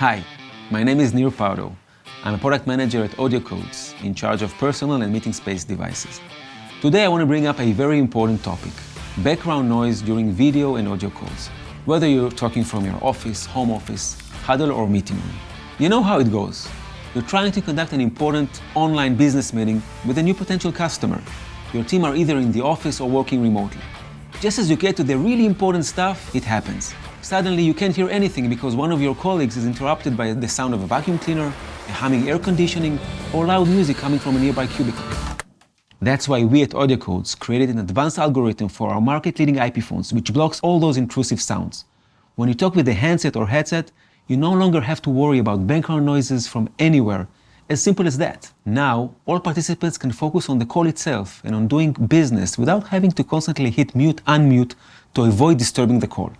Hi, my name is Nir Pardo. I'm a product manager at AudioCodes, in charge of personal and meeting space devices. Today I want to bring up a very important topic, background noise during video and audio calls. Whether you're talking from your office, home office, huddle or meeting room. You know how it goes. You're trying to conduct an important online business meeting with a new potential customer. Your team are either in the office or working remotely. Just as you get to the really important stuff, it happens. Suddenly you can't hear anything because one of your colleagues is interrupted by the sound of a vacuum cleaner, a humming air conditioning, or loud music coming from a nearby cubicle. That's why we at AudioCodes created an advanced algorithm for our market-leading IP phones, which blocks all those intrusive sounds. When you talk with a handset or headset, you no longer have to worry about background noises from anywhere. As simple as that. Now, all participants can focus on the call itself and on doing business without having to constantly hit mute, unmute to avoid disturbing the call.